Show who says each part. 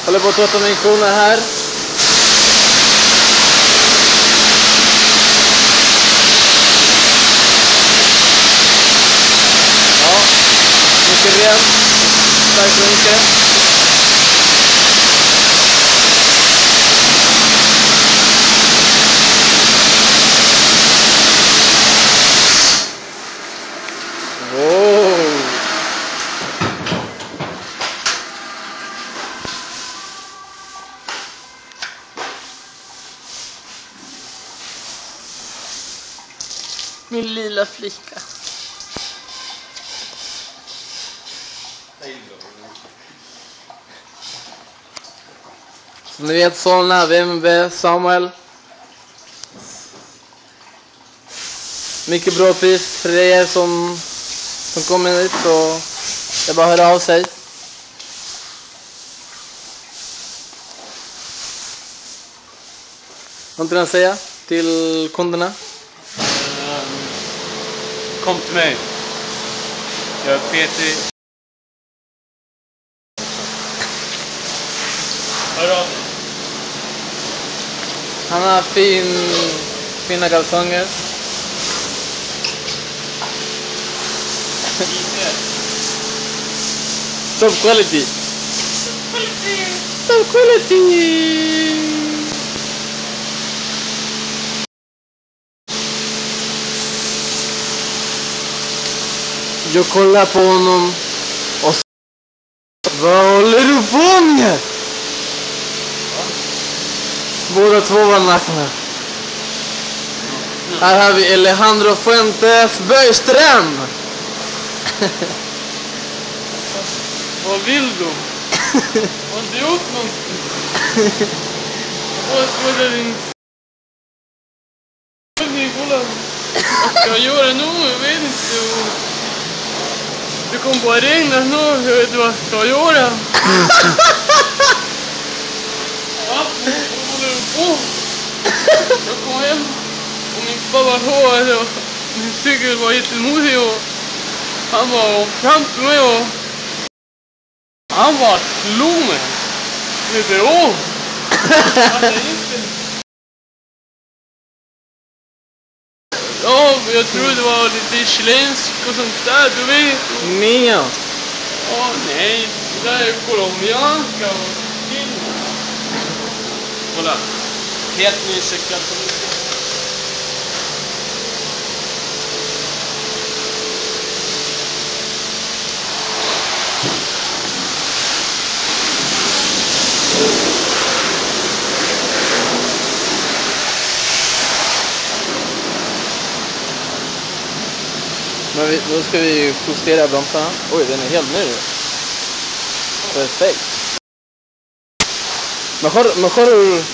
Speaker 1: Håller på att trötta min krona här. Ja, mycket rent. Tack så mycket. Wow. Min lilla flicka. Som ni vet, Solna, VMB, Samuel. Mycket bra pris för er som kommer hit, så jag bara hör av sig. Någonting att säga till kunderna?
Speaker 2: Kom till mig. Jag är Peter. Hörru.
Speaker 1: Han har fina kalsonger. Top quality. Top quality. Jag kollar på honom och vad håller du på med? Båda två var nakna. Här har vi Alejandro Fuentes Bergström.
Speaker 2: Vad vill du? Har inte gjort någonting? Vad skulle din... Vad ska jag göra nu? Jag vet inte. Det kommer bara regna snart. Jag vet inte vad jag ska göra. Vad håller du på? Jag kom hem och min pappa sa att min cykel var jättemodig och han var framför mig och han var slog mig. Vet du vad? Ja, jag tror det var lite chilensk och sånt där, du vet.
Speaker 1: Mio.
Speaker 2: Åh nej, det där är colombianska och chile. Kolla, helt ny cykel.
Speaker 1: Men då ska vi justera bromsarna. Oj, den är helt ny. Perfekt. Mejor